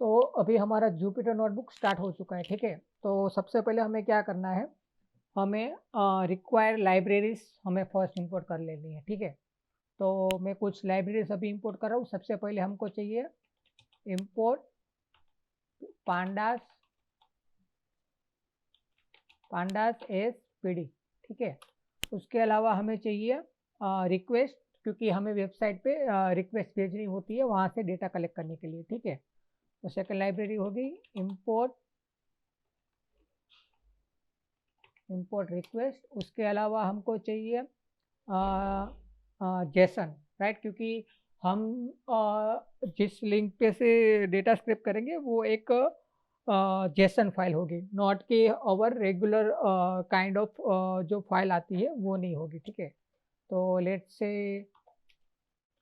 तो अभी हमारा जुपिटर नोटबुक स्टार्ट हो चुका है, ठीक है। तो सबसे पहले हमें क्या करना है, हमें रिक्वायर्ड लाइब्रेरीज हमें फर्स्ट इंपोर्ट कर लेनी है, ठीक है। तो मैं कुछ लाइब्रेरीज अभी इंपोर्ट कर रहा हूँ। सबसे पहले हमको चाहिए import pandas pandas S PD, ठीक है। उसके अलावा हमें चाहिए रिक्वेस्ट, क्योंकि हमें वेबसाइट पे रिक्वेस्ट भेजनी होती है वहाँ से डेटा कलेक्ट करने के लिए, ठीक है। तो सेकंड लाइब्रेरी होगी इंपोर्ट रिक्वेस्ट। उसके अलावा हमको चाहिए जेसन, राइट, क्योंकि हम जिस लिंक पे से डेटा स्क्रैप करेंगे वो एक जेसन फाइल होगी, नॉट कि ओवर रेगुलर काइंड ऑफ जो फाइल आती है वो नहीं होगी, ठीक है। तो let's say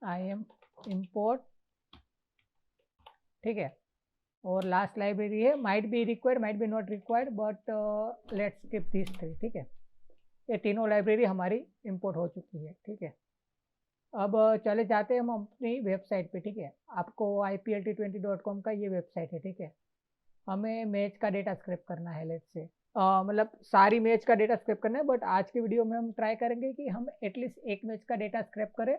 I am import, ठीक है। और लास्ट लाइब्रेरी है might be required, might be not required, but let's skip this three, ठीक है। ये तीनों लाइब्रेरी हमारी इंपोर्ट हो चुकी है, ठीक है। अब चले जाते हैं हम अपनी वेबसाइट पे, ठीक है। आपको IPLT20.com का ये वेबसाइट है, ठीक है। हमें मैच का डेटा स्क्रैप करना है, लेट्स से मतलब सारी मैच का डेटा स्क्रैप करना है, बट आज के वीडियो में हम ट्राई करेंगे कि हम एटलीस्ट एक मैच का डेटा स्क्रैप करें।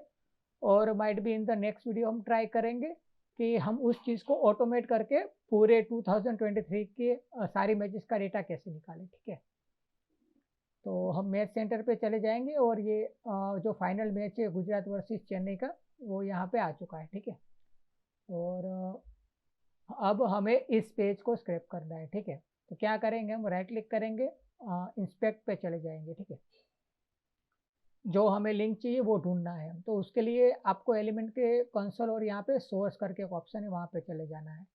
और might be in the next video हम ट्राई करेंगे कि हम उस चीज़ को ऑटोमेट करके पूरे 2023 के सारी मैचेस का डेटा कैसे निकालें, ठीक है। तो हम मैच सेंटर पे चले जाएंगे और ये जो फाइनल मैच है गुजरात वर्सेस चेन्नई का, वो यहाँ पे आ चुका है, ठीक है। और अब हमें इस पेज को स्क्रैप करना है, ठीक है। तो क्या करेंगे, हम राइट क्लिक करेंगे, इंस्पेक्ट पे चले जाएंगे, ठीक है। जो हमें लिंक चाहिए वो ढूंढना है, तो उसके लिए आपको एलिमेंट के कंसोल और यहाँ पे सोर्स करके एक ऑप्शन है, वहाँ पे चले जाना है।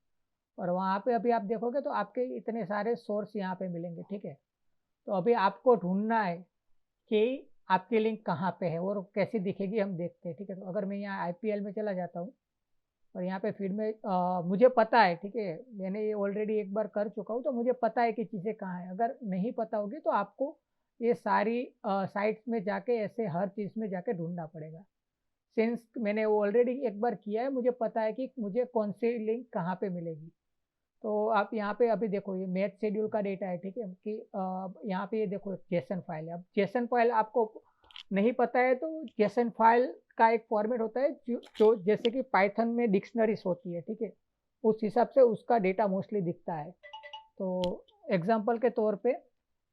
और वहाँ पे अभी आप देखोगे तो आपके इतने सारे सोर्स यहाँ पे मिलेंगे, ठीक है। तो अभी आपको ढूंढना है कि आपकी लिंक कहाँ पे है और कैसी दिखेगी, हम देखते हैं, ठीक है। तो अगर मैं यहाँ IPL में चला जाता हूँ और यहाँ पे फीड में मुझे पता है, ठीक है, मैंने ये ऑलरेडी एक बार कर चुका हूँ, तो मुझे पता है कि चीज़ें कहाँ हैं। अगर नहीं पता होगी तो आपको ये सारी साइट्स में जाके ऐसे हर चीज़ में जाके ढूंढना पड़ेगा। सिंस मैंने वो ऑलरेडी एक बार किया है, मुझे पता है कि मुझे कौन सी लिंक कहाँ पे मिलेगी। तो आप यहाँ पे अभी देखो, ये मैच शेड्यूल का डेटा है, ठीक है, कि यहाँ पे ये देखो जेसन फाइल है। अब जेसन फाइल आपको नहीं पता है तो जेसन फाइल का एक फॉर्मेट होता है जो जैसे कि पाइथन में डिक्शनरीज होती है, ठीक है, उस हिसाब से उसका डेटा मोस्टली दिखता है। तो एग्जांपल के तौर पे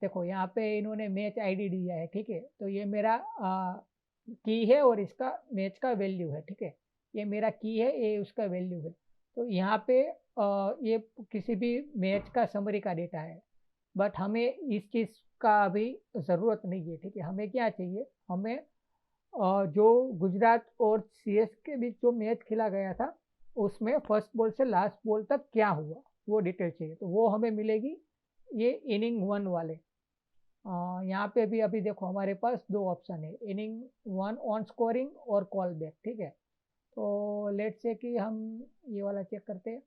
देखो, यहाँ पे इन्होंने मैच आईडी दिया है, ठीक है। तो ये मेरा की है और इसका मैच का वैल्यू है, ठीक है। ये मेरा की है, ये उसका वैल्यू है। तो यहाँ पे ये किसी भी मैच का समरी का डेटा है, बट हमें इस चीज़ का अभी ज़रूरत नहीं है, ठीक है। हमें क्या चाहिए, हमें जो गुजरात और CS के बीच जो मैच खेला गया था उसमें फर्स्ट बॉल से लास्ट बॉल तक क्या हुआ वो डिटेल चाहिए। तो वो हमें मिलेगी ये इनिंग 1 वाले। यहाँ पे भी अभी देखो हमारे पास दो ऑप्शन है, इनिंग 1 ऑन स्कोरिंग और कॉल बैक, ठीक है। तो लेट्स से कि हम ये वाला चेक करते हैं,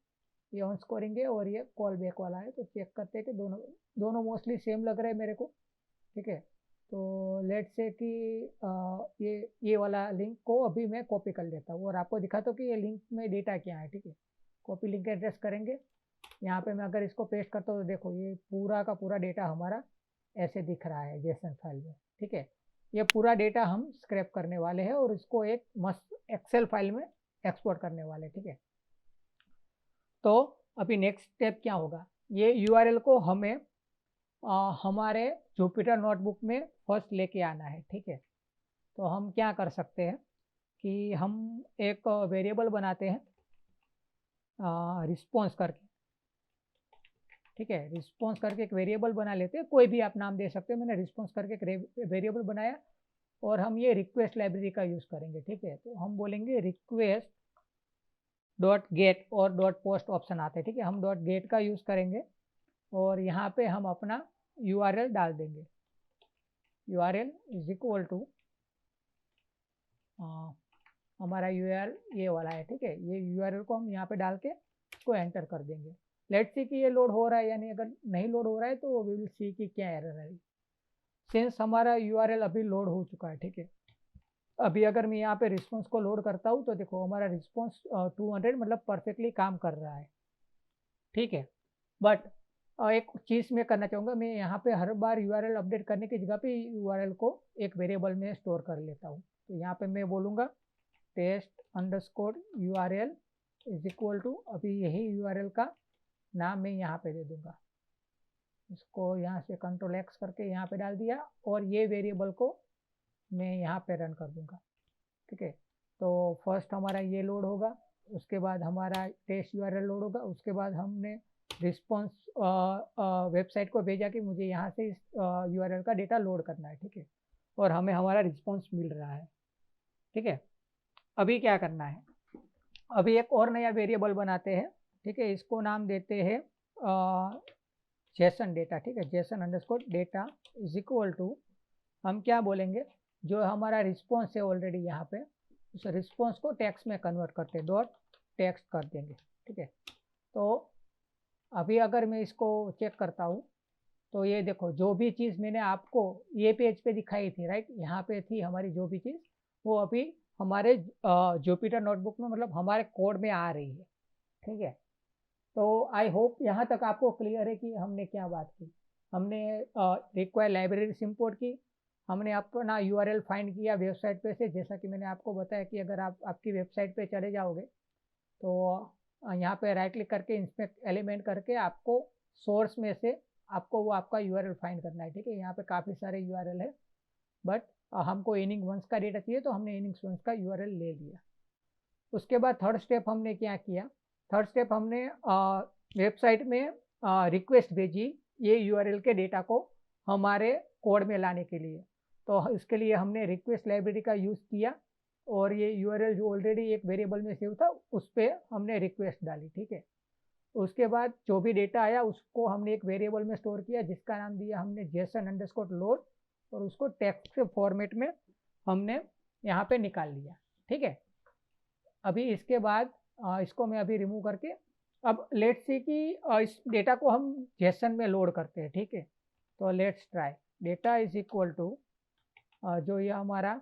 ये ऑन स्कोरिंग है और ये कॉल बैक वाला है। तो चेक करते हैं कि दोनों दोनों मोस्टली सेम लग रहे हैं मेरे को, ठीक है। तो लेट्स से कि ये वाला लिंक को अभी मैं कॉपी कर लेता हूँ और आपको दिखाता हूँ कि ये लिंक में डेटा क्या है, ठीक है। कॉपी लिंक एड्रेस करेंगे, यहाँ पे मैं अगर इसको पेस्ट करता हूँ तो देखो ये पूरा का पूरा डेटा हमारा ऐसे दिख रहा है जेसन फाइल में, ठीक है। ये पूरा डेटा हम स्क्रैप करने वाले हैं और इसको एक मस्त एक्सेल फाइल में एक्सपोर्ट करने वाले, ठीक है। तो अभी नेक्स्ट स्टेप क्या होगा, ये URL को हमें हमारे जुपिटर नोटबुक में फर्स्ट लेके आना है, ठीक है। तो हम क्या कर सकते हैं कि हम एक वेरिएबल बनाते हैं रिस्पॉन्स करके, ठीक है। रिस्पॉन्स करके एक वेरिएबल बना लेते हैं, कोई भी आप नाम दे सकते हो। मैंने रिस्पॉन्स करके एक वेरिएबल बनाया और हम ये रिक्वेस्ट लाइब्रेरी का यूज़ करेंगे, ठीक है। तो हम बोलेंगे रिक्वेस्ट डॉट गेट और डॉट पोस्ट ऑप्शन आते हैं, ठीक है। हम डॉट गेट का यूज़ करेंगे और यहाँ पे हम अपना URL डाल देंगे। URL इज इक्वल टू हमारा URL ये वाला है, ठीक है। ये URL को हम यहाँ पे डाल के इसको एंटर कर देंगे। लेट्स सी कि ये लोड हो रहा है, यानी अगर नहीं लोड हो रहा है तो वी विल सी कि क्या एरर है। सिंस हमारा URL अभी लोड हो चुका है, ठीक है। अभी अगर मैं यहाँ पे रिस्पॉन्स को लोड करता हूँ तो देखो हमारा रिस्पॉन्स 200 मतलब परफेक्टली काम कर रहा है। ठीक है। बट एक चीज़ मैं करना चाहूँगा, मैं यहाँ पे हर बार यूआरएल अपडेट करने की जगह पे यूआरएल को एक वेरिएबल में स्टोर कर लेता हूँ। तो यहाँ पे मैं बोलूँगा test_url इज इक्वल टू, अभी यही यूआरएल का नाम मैं यहाँ पे दे दूँगा। इसको यहाँ से Ctrl+X करके यहाँ पे डाल दिया और ये वेरिएबल को मैं यहाँ पे रन कर दूँगा। ठीक है, तो फर्स्ट हमारा ये लोड होगा, उसके बाद हमारा टेस्ट यूआरएल लोड होगा, उसके बाद हमने रिस्पॉन्स वेबसाइट को भेजा कि मुझे यहाँ से इस यूआरएल का डेटा लोड करना है। ठीक है, और हमें हमारा रिस्पॉन्स मिल रहा है। ठीक है, अभी क्या करना है, अभी एक और नया वेरिएबल बनाते हैं। ठीक है, इसको नाम देते हैं जेसन डेटा। ठीक है, जेसन_डेटा इज इक्वल टू, हम क्या बोलेंगे, जो हमारा रिस्पॉन्स है ऑलरेडी यहाँ पे, उस रिस्पॉन्स को टेक्स्ट में कन्वर्ट करते हैं, डॉट टेक्स्ट कर देंगे। ठीक है, तो अभी अगर मैं इसको चेक करता हूँ तो ये देखो, जो भी चीज़ मैंने आपको ये पेज पे दिखाई थी, राइट, यहाँ पे थी हमारी जो भी चीज़, वो अभी हमारे जुपिटर नोटबुक में, मतलब हमारे कोड में आ रही है। ठीक है, तो आई होप यहाँ तक आपको क्लियर है कि हमने क्या बात की। हमने रिक्वायर्ड लाइब्रेरीज इंपोर्ट की, हमने अपना यूआरएल फाइंड किया वेबसाइट पे से, जैसा कि मैंने आपको बताया कि अगर आप आपकी वेबसाइट पे चले जाओगे तो यहाँ पे राइट क्लिक करके इंस्पेक्ट एलिमेंट करके आपको सोर्स में से आपको वो आपका यूआरएल फाइंड करना है। ठीक है, यहाँ पे काफ़ी सारे यूआरएल है, बट हमको इनिंग वंस का डेटा चाहिए, तो हमने इनिंग्स वंस का यूआरएल ले लिया। उसके बाद थर्ड स्टेप हमने क्या किया, थर्ड स्टेप हमने वेबसाइट में रिक्वेस्ट भेजी ये यूआरएल के डेटा को हमारे कोड में लाने के लिए। तो इसके लिए हमने रिक्वेस्ट लाइब्रेरी का यूज़ किया और ये यूआरएल जो ऑलरेडी एक वेरिएबल में सेव था उस पर हमने रिक्वेस्ट डाली। ठीक है, उसके बाद जो भी डेटा आया उसको हमने एक वेरिएबल में स्टोर किया, जिसका नाम दिया हमने जेसन_लोड, और उसको टेक्स्ट के फॉर्मेट में हमने यहाँ पे निकाल लिया। ठीक है, अभी इसके बाद इसको मैं अभी रिमूव करके, अब लेट्स सी कि इस डेटा को हम जेसन में लोड करते हैं। ठीक है, तो let's try, data is equal to जो ये हमारा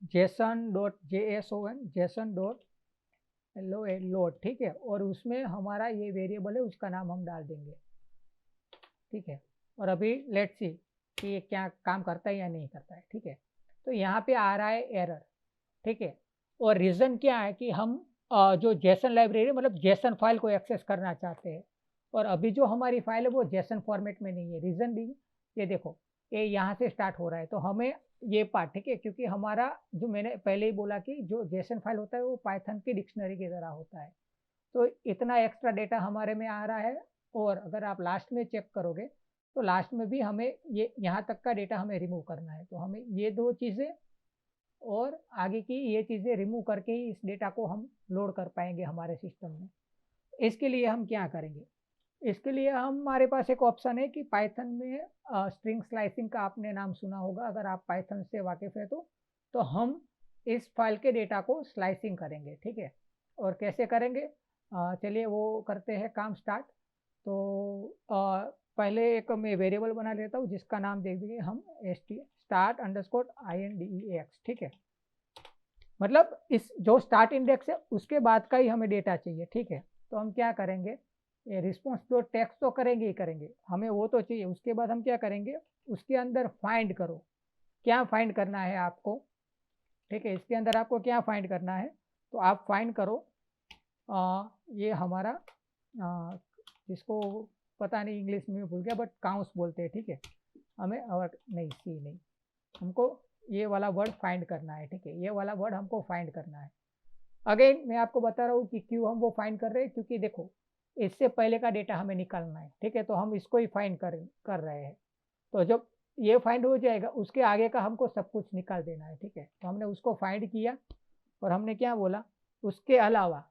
जेसन.json जेसन.लोड, ठीक है, और उसमें हमारा ये वेरिएबल है, उसका नाम हम डाल देंगे। ठीक है, और अभी लेट्स सी कि ये क्या काम करता है या नहीं करता है। ठीक है, तो यहाँ पे आ रहा है एरर। ठीक है, और रीज़न क्या है कि हम जो जेसन लाइब्रेरी, मतलब जेसन फाइल को एक्सेस करना चाहते हैं, और अभी जो हमारी फाइल है वो जेसन फॉर्मेट में नहीं है। रीज़न भी ये देखो, ये यहाँ से स्टार्ट हो रहा है, तो हमें ये पार्ट, ठीक है, क्योंकि हमारा जो मैंने पहले ही बोला कि जो जेसन फाइल होता है वो पाइथन की डिक्शनरी की तरह होता है, तो इतना एक्स्ट्रा डेटा हमारे में आ रहा है। और अगर आप लास्ट में चेक करोगे तो लास्ट में भी हमें ये यहाँ तक का डेटा हमें रिमूव करना है, तो हमें ये दो चीज़ें और आगे की ये चीज़ें रिमूव करके ही इस डेटा को हम लोड कर पाएंगे हमारे सिस्टम में। इसके लिए हम क्या करेंगे, इसके लिए हमारे पास एक ऑप्शन है कि पाइथन में स्ट्रिंग स्लाइसिंग का आपने नाम सुना होगा, अगर आप पाइथन से वाकिफ़ है तो हम इस फाइल के डेटा को स्लाइसिंग करेंगे। ठीक है, और कैसे करेंगे, चलिए वो करते हैं काम स्टार्ट। तो पहले एक मैं वेरिएबल बना लेता हूँ जिसका नाम देख देंगे हम start_index। ठीक है, मतलब इस जो स्टार्ट इंडेक्स है उसके बाद का ही हमें डेटा चाहिए। ठीक है, तो हम क्या करेंगे, ये रिस्पॉन्स जो टेक्स्ट तो करेंगे ही करेंगे, हमें वो तो चाहिए। उसके बाद हम क्या करेंगे, उसके अंदर फाइंड करो, क्या फाइंड करना है आपको। ठीक है, इसके अंदर आपको क्या फाइंड करना है, तो आप फाइंड करो ये हमारा जिसको पता नहीं इंग्लिश में भूल गया, बट काउंस बोलते हैं। ठीक है, हमें, और नहीं सी नहीं, हमको ये वाला वर्ड फाइंड करना है। ठीक है, ये वाला वर्ड हमको फाइंड करना है। अगेन मैं आपको बता रहा हूँ कि क्यों हम वो फाइंड कर रहे हैं, क्योंकि देखो इससे पहले का डेटा हमें निकालना है। ठीक है, तो हम इसको ही फाइंड कर रहे हैं, तो जब ये फाइंड हो जाएगा उसके आगे का हमको सब कुछ निकाल देना है। ठीक है, तो हमने उसको फाइंड किया और हमने क्या बोला, उसके अलावा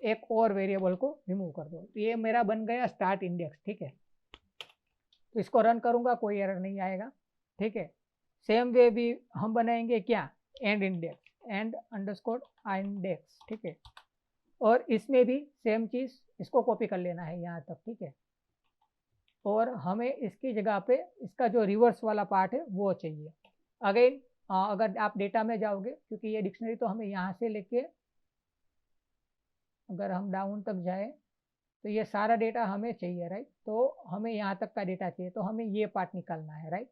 एक और वेरिएबल को रिमूव कर दो, तो ये मेरा बन गया स्टार्ट इंडेक्स। ठीक है, तो इसको रन करूंगा, कोई एरर नहीं आएगा। ठीक है, सेम वे भी हम बनाएंगे क्या, एंड इंडेक्स, एंड_इंडेक्स। ठीक है, और इसमें भी सेम चीज़, इसको कॉपी कर लेना है यहाँ तक। ठीक है, और हमें इसकी जगह पे इसका जो रिवर्स वाला पार्ट है वो चाहिए। अगेन अगर आप डेटा में जाओगे, क्योंकि ये डिक्शनरी तो हमें यहाँ से लेके अगर हम डाउन तक जाए तो ये सारा डेटा हमें चाहिए, राइट। तो हमें यहाँ तक का डेटा चाहिए, तो हमें ये पार्ट निकालना है, राइट।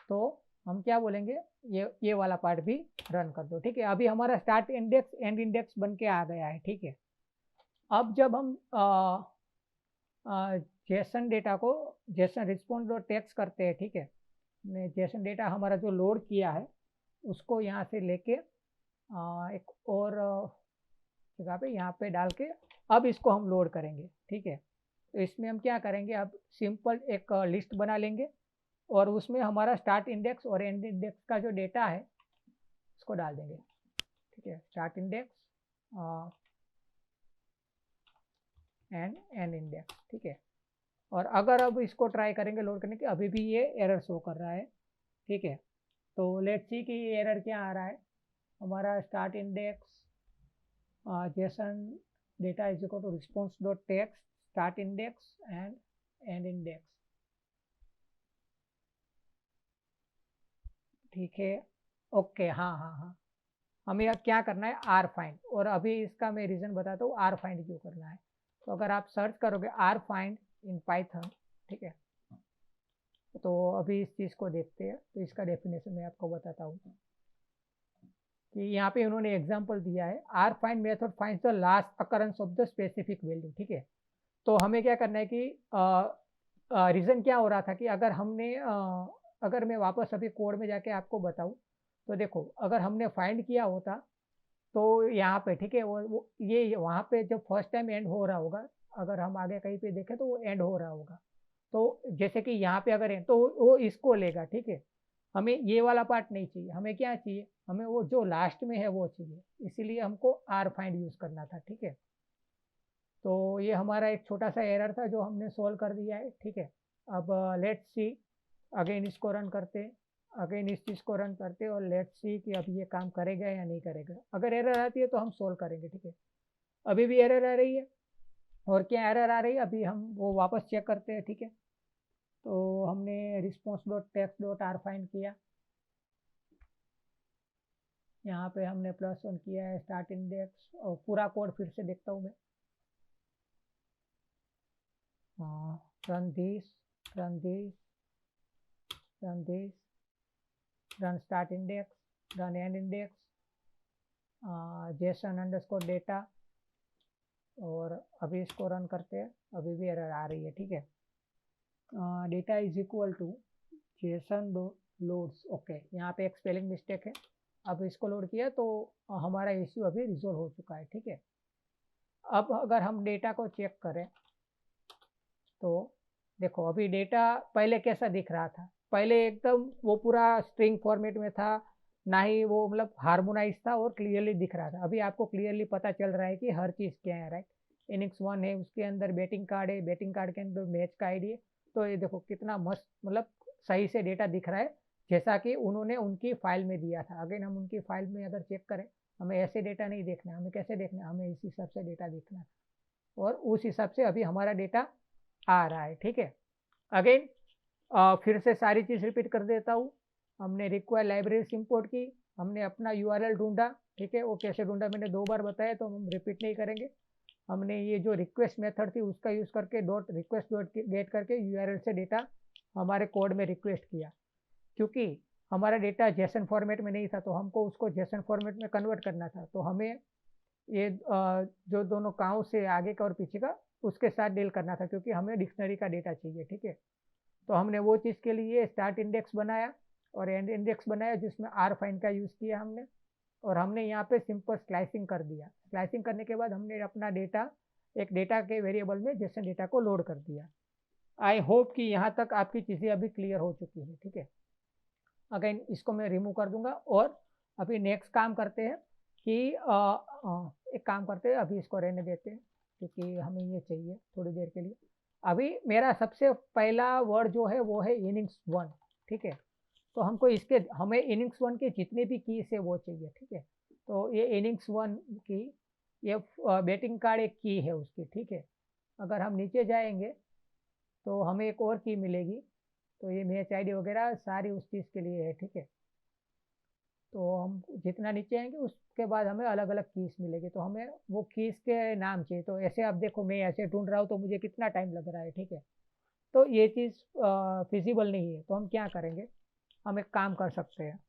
तो हम क्या बोलेंगे, ये वाला पार्ट भी रन कर दो, ठीक है। अभी हमारा स्टार्ट इंडेक्स एंड इंडेक्स बन के आ गया है, ठीक है। अब जब हम जेसन डेटा को जेसन रिस्पॉन्स डॉट टेक्स्ट करते हैं, ठीक है। जेसन डेटा हमारा जो लोड किया है उसको यहाँ से लेके एक और जगह पे यहाँ पे डाल के अब इसको हम लोड करेंगे, ठीक है। तो इसमें हम क्या करेंगे, अब सिंपल एक लिस्ट बना लेंगे और उसमें हमारा स्टार्ट इंडेक्स और एंड इंडेक्स का जो डेटा है उसको डाल देंगे, ठीक है। स्टार्ट इंडेक्स एंड इंडेक्स, ठीक है। और अगर अब इसको ट्राई करेंगे लोड करने की, अभी भी ये एरर शो कर रहा है, ठीक है। तो लेट्स सी कि ये एरर क्या आ रहा है। हमारा start index JSON data is equal to response dot text start index end end index, ठीक है। ओके, हाँ हाँ हाँ, हमें अब क्या करना है, आर फाइंड। और अभी इसका मैं रीज़न बताता हूँ आर फाइंड क्यों करना है। तो अगर आप सर्च करोगे आर फाइंड इन पाइथन, ठीक है, तो अभी इस चीज़ को देखते हैं। तो इसका डेफिनेशन मैं आपको बताता हूँ कि यहाँ पे उन्होंने एग्जांपल दिया है, rfind method finds the last occurrence of the specific value, ठीक है। तो हमें क्या करना है कि रीज़न क्या हो रहा था कि अगर हमने अगर मैं वापस अभी कोड में जाके आपको बताऊँ, तो देखो अगर हमने फाइंड किया होता तो यहाँ पे, ठीक है, वो ये वहाँ पे जब फर्स्ट टाइम एंड हो रहा होगा, अगर हम आगे कहीं पे देखें तो वो एंड हो रहा होगा। तो जैसे कि यहाँ पे अगर एंड, तो वो इसको लेगा, ठीक है। हमें ये वाला पार्ट नहीं चाहिए, हमें क्या चाहिए, हमें वो जो लास्ट में है वो चाहिए। इसीलिए हमको आर फाइंड यूज़ करना था, ठीक है। तो ये हमारा एक छोटा सा एरर था जो हमने सोल्व कर दिया है, ठीक है। अब लेट्स सी, अगेन इसको रन करते, अगेन इस चीज़ को रन करते और लेट्स सी कि अब ये काम करेगा या नहीं करेगा। अगर एरर आती है तो हम सोल्व करेंगे, ठीक है। अभी भी एरर आ रही है, और क्या एरर आ रही है अभी हम वो वापस चेक करते हैं, ठीक है। तो हमने response dot text dot are find किया, यहाँ पे हमने +1 किया है स्टार्ट इंडेक्स, और पूरा कोड फिर से देखता हूँ मैं। Run this, run this, run this, run start index, run and index, Jason underscore data, और अभी इसको रन करते हैं, अभी भी एरर आ रही है, ठीक है। Data is equal to JSON loads, okay, यहाँ पे एक स्पेलिंग मिस्टेक है। अब इसको लोड किया तो हमारा इश्यू अभी रिजोल्व हो चुका है, ठीक है। अब अगर हम डेटा को चेक करें तो देखो अभी डेटा पहले कैसा दिख रहा था, पहले एकदम वो पूरा स्ट्रिंग फॉर्मेट में था, ना ही वो मतलब हार्मोनाइज था और क्लियरली दिख रहा था। अभी आपको क्लियरली पता चल रहा है कि हर चीज़ क्या है, राइट। इनिक्स 1 है, उसके अंदर बैटिंग कार्ड है, बैटिंग कार्ड के अंदर मैच का आईडी है। तो ये देखो कितना मस्त, मतलब सही से डेटा दिख रहा है जैसा कि उन्होंने उनकी फाइल में दिया था। अगर हम उनकी फाइल में अगर चेक करें, हमें ऐसे डेटा नहीं देखना, हमें कैसे देखना, हमें इस हिसाब से डेटा देखना था, और उस हिसाब से अभी हमारा डेटा आ रहा है, ठीक है। अगेन फिर से सारी चीज़ रिपीट कर देता हूँ। हमने रिक्वायर लाइब्रेरी इंपोर्ट की, हमने अपना यूआरएल ढूंढा, ठीक है। वो कैसे ढूंढा मैंने 2 बार बताया, तो हम रिपीट नहीं करेंगे। हमने ये जो रिक्वेस्ट मेथड थी उसका यूज़ करके डॉट रिक्वेस्ट डॉट गेट करके यूआरएल से डेटा हमारे कोड में रिक्वेस्ट किया। क्योंकि हमारा डेटा जेसन फॉर्मेट में नहीं था तो हमको उसको जेसन फॉर्मेट में कन्वर्ट करना था। तो हमें ये जो दोनों काउं से आगे का और पीछे का उसके साथ डील करना था, क्योंकि हमें डिक्शनरी का डेटा चाहिए, ठीक है। तो हमने वो चीज़ के लिए स्टार्ट इंडेक्स बनाया और एंड इंडेक्स बनाया, जिसमें आर फाइंड का यूज़ किया हमने। और हमने यहाँ पे सिंपल स्लाइसिंग कर दिया। स्लाइसिंग करने के बाद हमने अपना डेटा एक डेटा के वेरिएबल में जैसे डेटा को लोड कर दिया। आई होप कि यहाँ तक आपकी चीज़ें अभी क्लियर हो चुकी है, ठीक है। अगेन इसको मैं रिमूव कर दूंगा और अभी नेक्स्ट काम करते हैं कि एक काम करते हैं, अभी इसको रहने देते हैं क्योंकि हमें ये चाहिए थोड़ी देर के लिए। अभी मेरा सबसे पहला वर्ड जो है वो है इनिंग्स 1, ठीक है। तो हमको इसके हमें इनिंग्स 1 के जितने भी कीज है वो चाहिए, ठीक है। तो ये इनिंग्स 1 की ये बैटिंग कार्ड एक की है उसकी, ठीक है। अगर हम नीचे जाएंगे तो हमें एक और की मिलेगी। तो ये मैच आईडी वगैरह सारी उस चीज़ के लिए है, ठीक है। तो हम जितना नीचे आएंगे उसके बाद हमें अलग अलग कीज मिलेगी, तो हमें वो कीज के नाम चाहिए। तो ऐसे आप देखो मैं ऐसे ढूंढ रहा हूँ तो मुझे कितना टाइम लग रहा है, ठीक है। तो ये चीज़ फिजिबल नहीं है, तो हम क्या करेंगे, हम एक काम कर सकते हैं,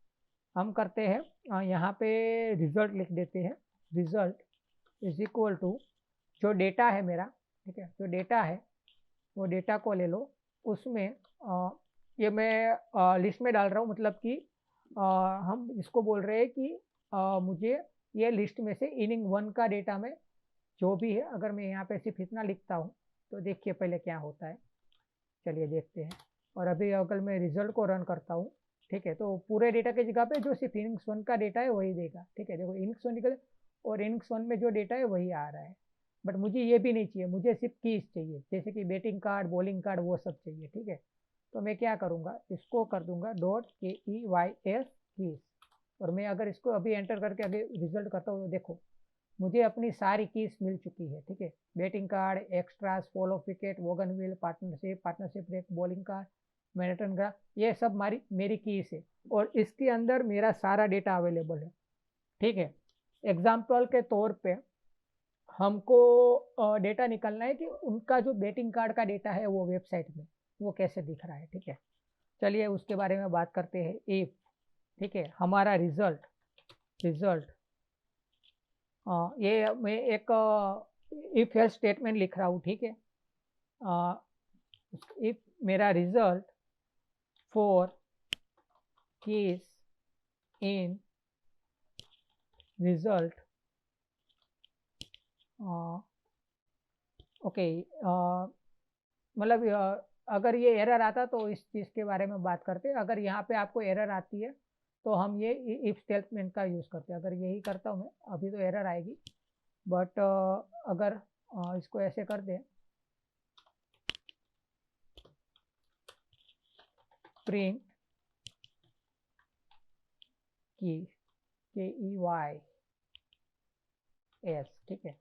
हम करते हैं यहाँ पे रिजल्ट लिख देते हैं। रिजल्ट इज इक्वल टू जो डेटा है मेरा, ठीक है, जो डेटा है वो डेटा को ले लो, उसमें ये मैं लिस्ट में डाल रहा हूँ, मतलब कि हम इसको बोल रहे हैं कि मुझे ये लिस्ट में से इनिंग 1 का डेटा में जो भी है, अगर मैं यहाँ पे सिर्फ इतना लिखता हूँ तो देखिए पहले क्या होता है, चलिए देखते हैं। और अभी अगर मैं रिजल्ट को रन करता हूँ, ठीक है, तो पूरे डेटा की जगह पे जो सिर्फ इनिंग्स 1 का डेटा है वही देगा, ठीक है। देखो इनिंग्स 1 निकले और इनिंग्स 1 में जो डेटा है वही आ रहा है, बट मुझे ये भी नहीं चाहिए, मुझे सिर्फ कीज चाहिए, जैसे कि बैटिंग कार्ड, बॉलिंग कार्ड, वो सब चाहिए, ठीक है। तो मैं क्या करूँगा, इसको कर दूंगा .keys कीज, और मैं अगर इसको अभी एंटर करके आगे रिजल्ट करता हूँ तो देखो मुझे अपनी सारी कीज मिल चुकी है, ठीक है। Batting card, extras, fall of wicket, वोगनविल, partnership break, bowling card, marathon का, ये सब मेरी कीज है, और इसके अंदर मेरा सारा डेटा अवेलेबल है, ठीक है। एग्जाम्पल के तौर पे हमको डेटा निकालना है कि उनका जो बैटिंग कार्ड का डेटा है वो वेबसाइट में वो कैसे दिख रहा है, ठीक है। चलिए उसके बारे में बात करते हैं। इफ, ठीक है, हमारा रिजल्ट ये मैं एक इफ एल्स स्टेटमेंट लिख रहा हूँ, ठीक है। इफ मेरा result for keys in result, okay, मतलब अगर ये एरर आता तो इस चीज़ के बारे में बात करते हैं। अगर यहाँ पे आपको एरर आती है तो हम ये इफ स्टेटमेंट का यूज़ करते हैं। अगर यही करता हूँ मैं, अभी तो एरर आएगी, बट अगर इसको ऐसे कर दें, प्रिंट KEYS, ठीक है।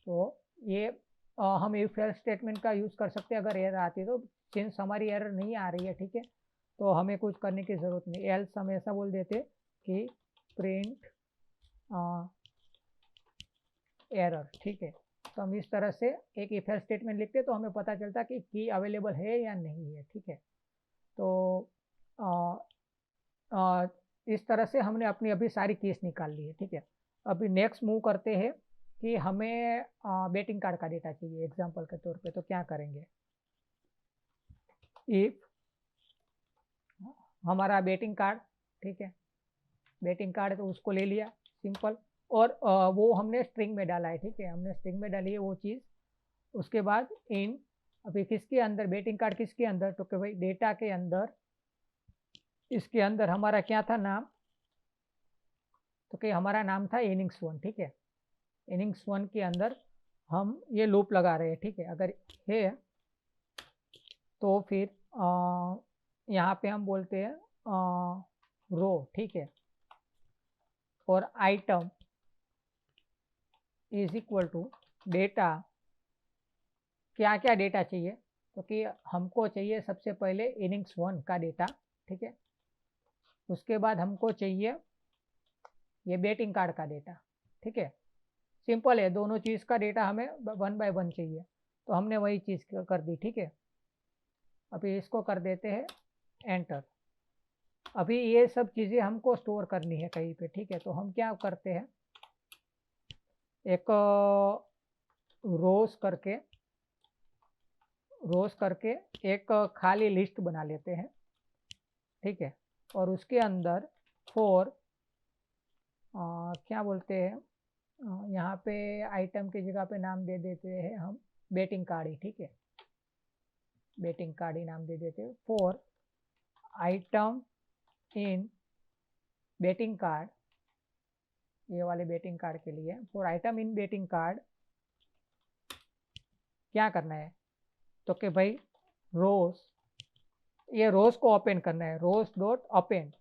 तो ये हम इफ एल्स स्टेटमेंट का यूज़ कर सकते हैं अगर एरर आती है तो। सिंस हमारी एरर नहीं आ रही है, ठीक है, तो हमें कुछ करने की ज़रूरत नहीं। एल्स हम ऐसा बोल देते कि प्रिंट एरर, ठीक है। तो हम इस तरह से एक इफ एल्स स्टेटमेंट लिखते तो हमें पता चलता कि की अवेलेबल है या नहीं है, ठीक है। तो आ, आ, इस तरह से हमने अपनी अभी सारी कीज निकाल ली है, ठीक है। अभी नेक्स्ट मूव करते हैं कि हमें बैटिंग कार्ड का डेटा चाहिए एग्जांपल के तौर पे, तो क्या करेंगे, इफ हमारा बैटिंग कार्ड, ठीक है, बैटिंग कार्ड तो उसको ले लिया, सिंपल, और वो हमने स्ट्रिंग में डाला है, ठीक है, हमने स्ट्रिंग में डाली है वो चीज़। उसके बाद इन, अभी किसके अंदर बैटिंग कार्ड, किसके अंदर, तो कि भाई डेटा के अंदर, इसके अंदर हमारा क्या था नाम, तो कि हमारा नाम था इनिंग्स 1, ठीक है। इनिंग्स 1 के अंदर हम ये लूप लगा रहे हैं, ठीक है। अगर है तो फिर यहाँ पे हम बोलते हैं रो, ठीक है, और item is equal to data, क्या क्या डेटा चाहिए, तो कि हमको चाहिए सबसे पहले इनिंग्स 1 का डेटा, ठीक है। उसके बाद हमको चाहिए ये बैटिंग कार्ड का डेटा, ठीक है। सिंपल है, दोनों चीज़ का डेटा हमें 1 बाय 1 चाहिए, तो हमने वही चीज़ कर दी, ठीक है। अभी इसको कर देते हैं एंटर। अभी ये सब चीज़ें हमको स्टोर करनी है कहीं पे, ठीक है। तो हम क्या करते हैं, एक रोज करके एक खाली लिस्ट बना लेते हैं, ठीक है। और उसके अंदर फॉर क्या बोलते हैं, यहाँ पे आइटम की जगह पे नाम दे देते हैं हम बैटिंग कार्ड ही, ठीक है, बैटिंग कार्ड ही नाम दे देते हैं। For item in batting card, ये वाले बैटिंग कार्ड के लिए, for item in batting card क्या करना है, तो कि भाई रोज, ये रोज को ओपन करना है, रोज.अपेंड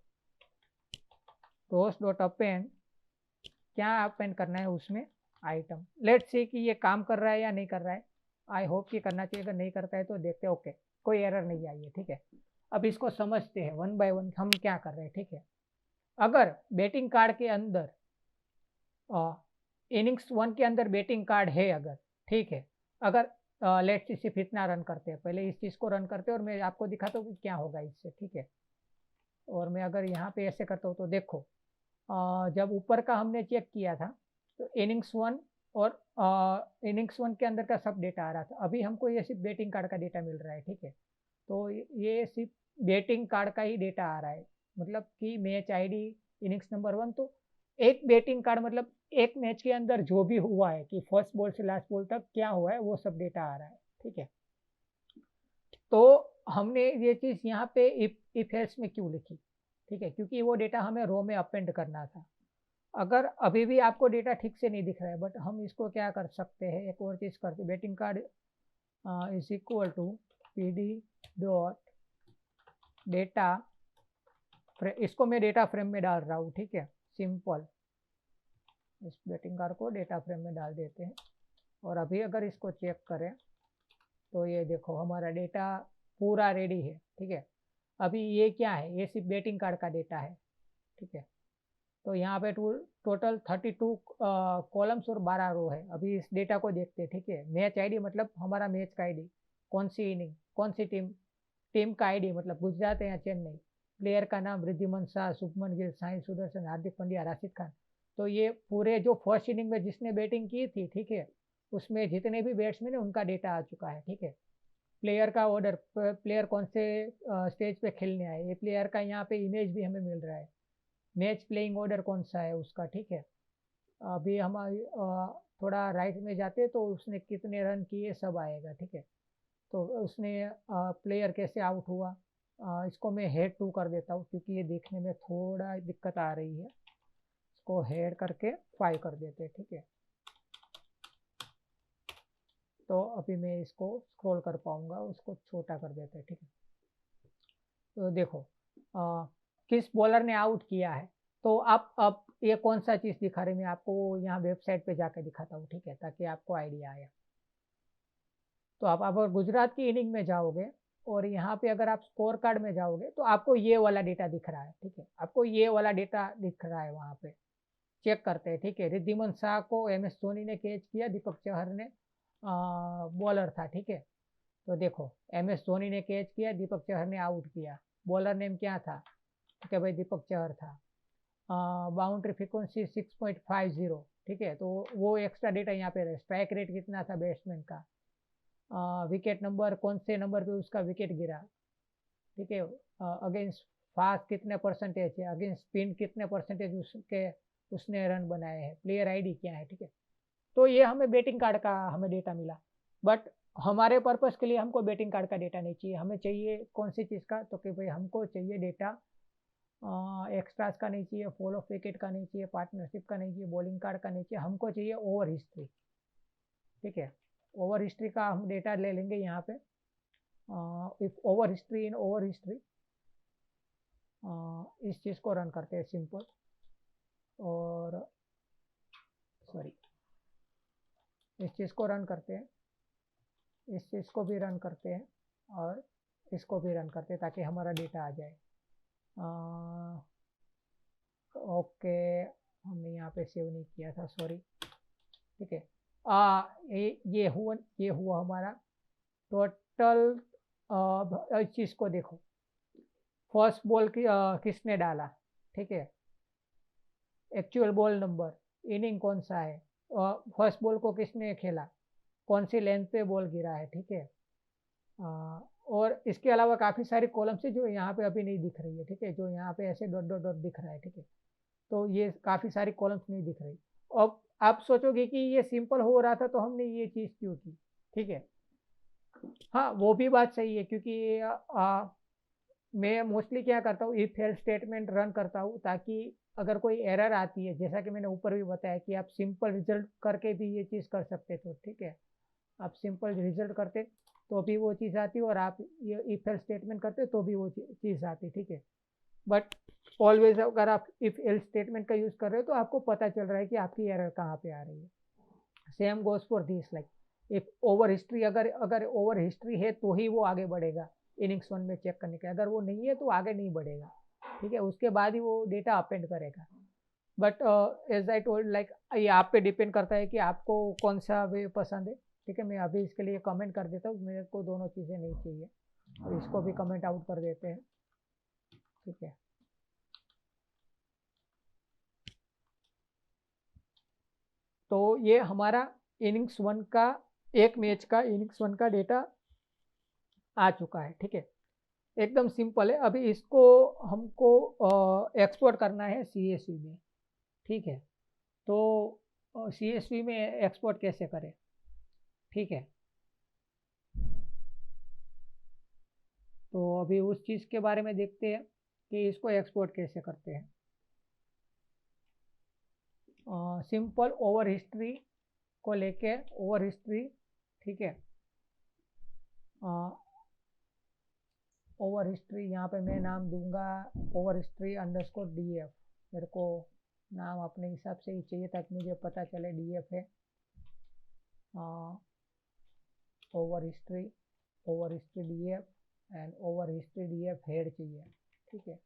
क्या ओपन करना है उसमें, आइटम। लेट्स सी कि ये काम कर रहा है या नहीं कर रहा है, आई होप कि करना चाहिए, अगर नहीं करता है तो देखते हैं, ओके कोई एरर नहीं आई है, ठीक है। अब इसको समझते हैं 1 बाय 1 हम क्या कर रहे हैं, ठीक है। अगर बैटिंग कार्ड के अंदर इनिंग्स 1 के अंदर बैटिंग कार्ड है अगर, ठीक है, अगर लेट्स सिर्फ इतना रन करते हैं, पहले इस चीज़ को रन करते हैं और मैं आपको दिखाता हूँ कि क्या होगा इससे, ठीक है। और मैं अगर यहाँ पे ऐसे करता हूँ तो देखो, जब ऊपर का हमने चेक किया था तो इनिंग्स 1 और इनिंग्स 1 के अंदर का सब डेटा आ रहा था। अभी हमको ये सिर्फ बैटिंग कार्ड का डेटा मिल रहा है, ठीक है। तो ये सिर्फ बैटिंग कार्ड का ही डेटा आ रहा है, मतलब कि मैच आईडी इनिंग्स नंबर 1, तो एक बैटिंग कार्ड मतलब एक मैच के अंदर जो भी हुआ है कि फर्स्ट बॉल से लास्ट बॉल तक क्या हुआ है वो सब डेटा आ रहा है, ठीक है। तो हमने ये चीज़ यहाँ पे इफ एल्स में क्यों लिखी, ठीक है, क्योंकि वो डेटा हमें रो में अपेंड करना था। अगर अभी भी आपको डेटा ठीक से नहीं दिख रहा है, बट हम इसको क्या कर सकते हैं, एक और चीज़ करते, batting card is equal to P D dot data, इसको मैं डेटा फ्रेम में डाल रहा हूँ, ठीक है, सिंपल। इस बैटिंग कार्ड को डेटा फ्रेम में डाल देते हैं और अभी अगर इसको चेक करें तो ये देखो हमारा डेटा पूरा रेडी है, ठीक है। अभी ये क्या है, ये सिर्फ बैटिंग कार्ड का डेटा है, ठीक है। तो यहाँ पे टोटल 32 कॉलम्स और 12 रो है। अभी इस डेटा को देखते हैं, ठीक है। मैच आईडी मतलब हमारा मैच का आईडी, कौन सी इनिंग, कौन सी टीम, टीम का आईडी मतलब गुजरात है या चेन्नई, प्लेयर का नाम रिद्धिमान शाह, शुभमन गिल, साई सुदर्शन, हार्दिक पांड्या, राशिद खान। तो ये पूरे जो फर्स्ट इनिंग में जिसने बैटिंग की थी, ठीक है, उसमें जितने भी बैट्समैन है उनका डेटा आ चुका है, ठीक है। प्लेयर का ऑर्डर, प्लेयर कौन से स्टेज पे खेलने आए, ये प्लेयर का यहाँ पे इमेज भी हमें मिल रहा है। मैच प्लेइंग ऑर्डर कौन सा है उसका, ठीक है। अभी हम थोड़ा राइट में जाते तो उसने कितने रन किए सब आएगा, ठीक है। तो उसने प्लेयर कैसे आउट हुआ, इसको मैं हेड 2 कर देता हूँ क्योंकि ये देखने में थोड़ा दिक्कत आ रही है। इसको हेड करके 5 कर देते हैं, ठीक है। तो अभी मैं इसको स्क्रॉल कर पाऊंगा, उसको छोटा कर देते हैं, ठीक है। तो देखो किस बॉलर ने आउट किया है। तो आप अब ये कौन सा चीज़ दिखा रही, मैं आपको यहाँ वेबसाइट पे जाकर दिखाता हूँ, ठीक है, ताकि आपको आइडिया आए। तो आप अगर गुजरात की इनिंग में जाओगे और यहाँ पे अगर आप स्कोर कार्ड में जाओगे तो आपको ये वाला डेटा दिख रहा है, ठीक है। आपको ये वाला डेटा दिख रहा है वहाँ पे, चेक करते हैं, ठीक है। रिद्धिमान शाह को MS धोनी ने कैच किया, दीपक चहर ने बॉलर था, ठीक है। तो देखो MS धोनी ने कैच किया, दीपक चहर ने आउट किया, बॉलर नेम क्या था, ठीक है भाई, दीपक चहर था। बाउंड्री फ्रीक्वेंसी 6.50, ठीक है। तो वो एक्स्ट्रा डेटा यहाँ पे रहे। स्ट्राइक रेट कितना था बैट्समैन का, विकेट नंबर, कौन से नंबर पे उसका विकेट गिरा, ठीक है। अगेंस्ट फास्ट कितने परसेंटेज है, अगेंस्ट स्पिन कितने परसेंटेज उसके उसने रन बनाए हैं, प्लेयर आईडी क्या है, ठीक है। तो ये हमें बैटिंग कार्ड का हमें डेटा मिला, बट हमारे पर्पस के लिए हमको बैटिंग कार्ड का डेटा नहीं चाहिए। हमें चाहिए कौन सी चीज़ का, तो कि भाई हमको चाहिए डेटा एक्स्ट्रास का नहीं चाहिए, फॉल ऑफ विकेट का नहीं चाहिए, पार्टनरशिप का नहीं चाहिए, बॉलिंग कार्ड का नहीं चाहिए, हमको चाहिए ओवर हिस्ट्री, ठीक है। ओवर हिस्ट्री का हम डेटा ले लेंगे यहाँ पे। If over history in over history, इस चीज़ को रन करते हैं सिंपल, और सॉरी इस चीज़ को रन करते हैं, इस चीज़ को भी रन करते हैं और इसको भी रन करते हैं ताकि हमारा डेटा आ जाए। ओके, हमने यहाँ पे सेव नहीं किया था, सॉरी, ठीक है। ये हुआ हमारा टोटल। इस चीज़ को देखो, फर्स्ट बॉल की किसने डाला, ठीक है, एक्चुअल बॉल नंबर, इनिंग कौन सा है, फर्स्ट बॉल को किसने खेला, कौन सी लेंथ पे बॉल गिरा है, ठीक है। और इसके अलावा काफ़ी सारी कॉलम्स है जो यहाँ पे अभी नहीं दिख रही है, ठीक है, जो यहाँ पे ऐसे डॉट डॉट डॉट दिख रहा है, ठीक है। तो ये काफ़ी सारी कॉलम्स नहीं दिख रही। अब आप सोचोगे कि ये सिंपल हो रहा था तो हमने ये चीज़ क्यों की, ठीक है। हाँ, वो भी बात सही है, क्योंकि मैं मोस्टली क्या करता हूँ, इफ एल्स स्टेटमेंट रन करता हूँ ताकि अगर कोई एरर आती है, जैसा कि मैंने ऊपर भी बताया कि आप सिंपल रिजल्ट करके भी ये चीज़ कर सकते थे, ठीक है। आप सिंपल रिजल्ट करते तो भी वो चीज़ आती, और आप ये इफ एल्स स्टेटमेंट करते तो भी वो चीज़ आती, ठीक है। बट ऑलवेज अगर आप इफ एल्स स्टेटमेंट का यूज़ कर रहे हो तो आपको पता चल रहा है कि आपकी एरर कहाँ पे आ रही है। Same goes for this, like if over history, अगर ओवर हिस्ट्री है तो ही वो आगे बढ़ेगा इनिंग्स 1 में चेक करने के, अगर वो नहीं है तो आगे नहीं बढ़ेगा, ठीक है, उसके बाद ही वो डेटा अपेंड करेगा। But as I told like ये आप पे डिपेंड करता है कि आपको कौन सा वे पसंद है। ठीक है, मैं अभी इसके लिए कमेंट कर देता हूँ, मेरे को दोनों चीज़ें नहीं चाहिए, और इसको भी कमेंट आउट कर देते हैं। ठीक है, तो ये हमारा इनिंग्स 1 का, एक मैच का इनिंग्स 1 का डेटा आ चुका है। ठीक है, एकदम सिंपल है। अभी इसको हमको एक्सपोर्ट करना है CSV में। ठीक है, तो CSV में एक्सपोर्ट कैसे करें? ठीक है, तो अभी उस चीज़ के बारे में देखते हैं कि इसको एक्सपोर्ट कैसे करते हैं। सिंपल ओवर हिस्ट्री को लेके, ओवर हिस्ट्री, ठीक है, ओवर हिस्ट्री यहाँ पे मैं नाम दूंगा ओवर हिस्ट्री अंडरस्कोर DF। मेरे को नाम अपने हिसाब से ही चाहिए ताकि मुझे पता चले DF है। Over history DF and over history DF head चाहिए। ठीक है,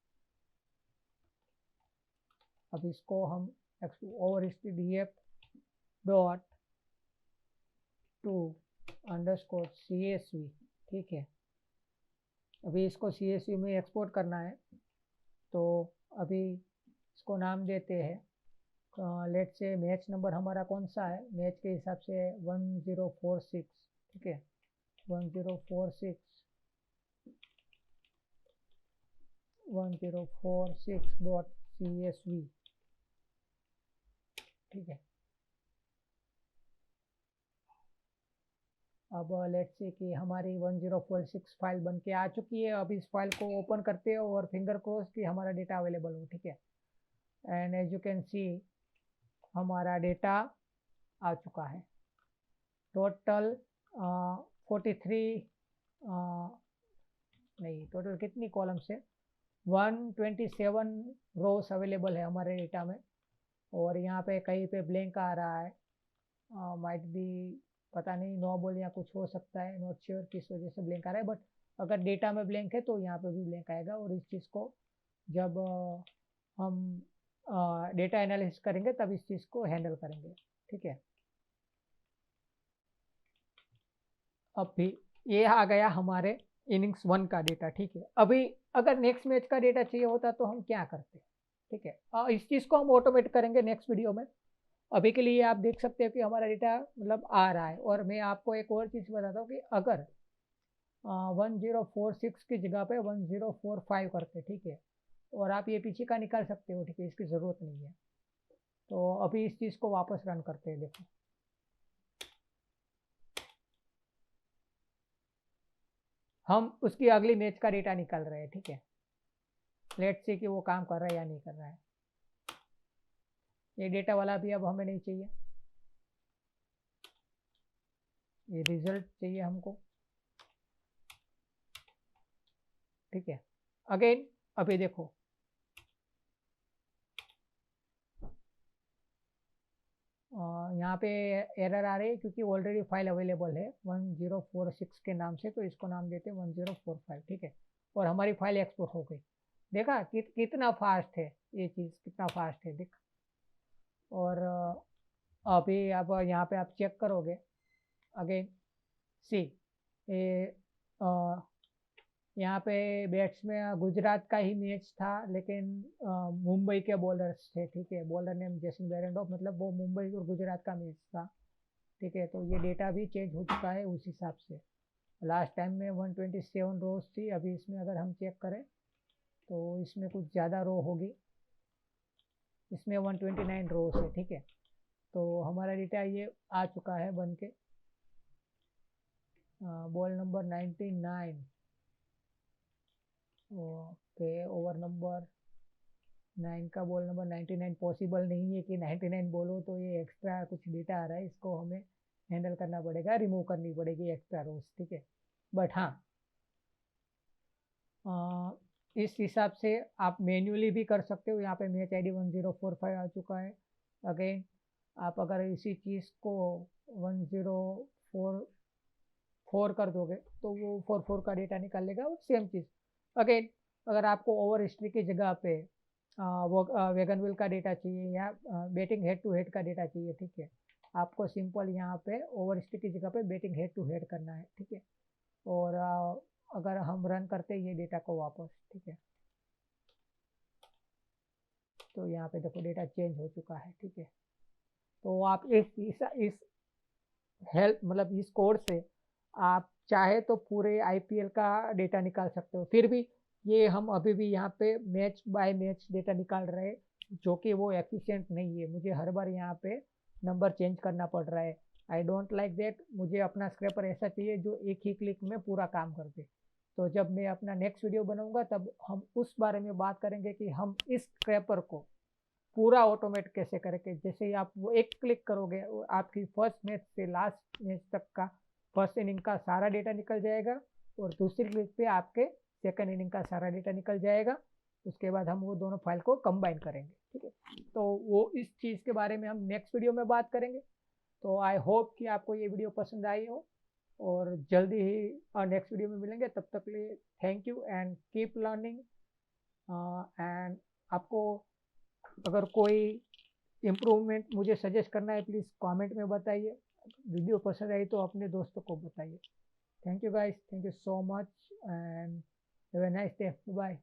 अब इसको हम over history DF dot two underscore CSV। ठीक है, अभी इसको CSV में एक्सपोर्ट करना है, तो अभी इसको नाम देते हैं, लेट से मैच नंबर हमारा कौन सा है, मैच के हिसाब से 1046। ठीक है, 1046.CSV। ठीक है, अब लेट्स से कि हमारी 1046 फाइल बन के आ चुकी है। अब इस फाइल को ओपन करते हो और फिंगर क्रॉस कि हमारा डेटा अवेलेबल हो। ठीक है, and as you can see हमारा डेटा आ चुका है। टोटल 43 नहीं, टोटल कितनी कॉलम्स है, 127 रोज अवेलेबल है हमारे डेटा में। और यहाँ पे कहीं पे ब्लैंक आ रहा है, माइट बी, पता नहीं, नो बॉल या कुछ हो सकता है, नॉट श्योर किस वजह से ब्लैंक आ रहा है। बट अगर डेटा में ब्लैंक है तो यहाँ पे भी ब्लैंक आएगा। और इस चीज़ को जब हम डेटा एनालिसिस करेंगे तब इस चीज़ को हैंडल करेंगे। ठीक है, अब भी ये आ गया हमारे इनिंग्स 1 का डेटा। ठीक है, अभी अगर नेक्स्ट मैच का डेटा चाहिए होता तो हम क्या करते? ठीक है, इस चीज़ को हम ऑटोमेट करेंगे नेक्स्ट वीडियो में। अभी के लिए आप देख सकते हो कि हमारा डेटा मतलब आ रहा है। और मैं आपको एक और चीज़ बताता हूँ कि अगर 1046 की जगह पे 1045 करते, ठीक है, और आप ये पीछे का निकाल सकते हो। ठीक है, इसकी ज़रूरत नहीं है। तो अभी इस चीज़ को वापस रन करते हैं। देखो, हम उसकी अगली मैच का डेटा निकाल रहे हैं। ठीक है, लेट्स से कि वो काम कर रहा है या नहीं कर रहा है। ये डेटा वाला भी अब हमें नहीं चाहिए, ये रिजल्ट चाहिए हमको। ठीक है, अगेन अभी देखो, यहाँ पे एरर आ रही है क्योंकि ऑलरेडी फाइल अवेलेबल है 1046 के नाम से, तो इसको नाम देते हैं 1045। ठीक है, और हमारी फाइल एक्सपोर्ट हो गई। देखा कितना फास्ट है ये चीज़, कितना फास्ट है, देख। और अभी अब यहाँ पे आप चेक करोगे, अगेन सी, ये यहाँ पे बैट्समैन गुजरात का ही मैच था, लेकिन मुंबई के बॉलर्स थे। ठीक है, बॉलर नेम जेसन बेरेंडॉफ, मतलब वो मुंबई और गुजरात का मैच था। ठीक है, तो ये डेटा भी चेंज हो चुका है उस हिसाब से। लास्ट टाइम में 127 रोज थी, अभी इसमें अगर हम चेक करें तो इसमें कुछ ज़्यादा रो होगी, इसमें 129 रोज है। ठीक है, तो हमारा डेटा ये आ चुका है बन के। Ball number 99, okay, over number 9 का बॉल नंबर 99 पॉसिबल नहीं है कि 99 बोलो, तो ये एक्स्ट्रा कुछ डेटा आ रहा है, इसको हमें हैंडल करना पड़ेगा, रिमूव करनी पड़ेगी एक्स्ट्रा रोज। ठीक है, बट हाँ, इस हिसाब से आप मैन्युअली भी कर सकते हो। यहाँ पे मैच ID 1045 आ चुका है। अगेन आप अगर इसी चीज़ को 1044 कर दोगे तो वो 44 का डेटा निकाल लेगा। और सेम चीज़ अगेन अगर आपको ओवर हिस्ट्री की जगह पे वो वैगन व्हील का डेटा चाहिए या बैटिंग हेड टू हेड का डेटा चाहिए, ठीक है, आपको सिंपल यहाँ पे ओवर हिस्ट्री की जगह पे बैटिंग हेड टू हेड करना है, ठीक है। और अगर हम रन करते हैं ये डेटा को वापस, ठीक है, तो यहाँ पे देखो डेटा चेंज हो चुका है, ठीक है। तो आप इस हेल्प मतलब इस कोड से आप चाहे तो पूरे आईपीएल का डेटा निकाल सकते हो। फिर भी ये हम अभी भी यहाँ पे मैच बाय मैच डेटा निकाल रहे हैं, जो कि वो एफिशिएंट नहीं है। मुझे हर बार यहाँ पे नंबर चेंज करना पड़ रहा है। I don't like that. मुझे अपना स्क्रैपर ऐसा चाहिए जो एक ही क्लिक में पूरा काम कर दे। तो जब मैं अपना नेक्स्ट वीडियो बनाऊंगा तब हम उस बारे में बात करेंगे कि हम इस स्क्रैपर को पूरा ऑटोमेट कैसे करेंगे। जैसे ही आप वो एक क्लिक करोगे, आपकी फर्स्ट मैच से लास्ट मैच तक का फर्स्ट इनिंग का सारा डेटा निकल जाएगा और दूसरी क्लिक पे आपके सेकंड इनिंग का सारा डेटा निकल जाएगा। उसके बाद हम वो दोनों फाइल को कंबाइन करेंगे, ठीक है। तो वो इस चीज़ के बारे में हम नेक्स्ट वीडियो में बात करेंगे। तो आई होप कि आपको ये वीडियो पसंद आई हो और जल्दी ही नेक्स्ट वीडियो में मिलेंगे। तब तक के लिए thank you and keep learning. And आपको अगर कोई इम्प्रूवमेंट मुझे सजेस्ट करना है प्लीज़ कमेंट में बताइए। वीडियो पसंद आई तो अपने दोस्तों को बताइए। Thank you guys, thank you so much and have a nice day. Bye.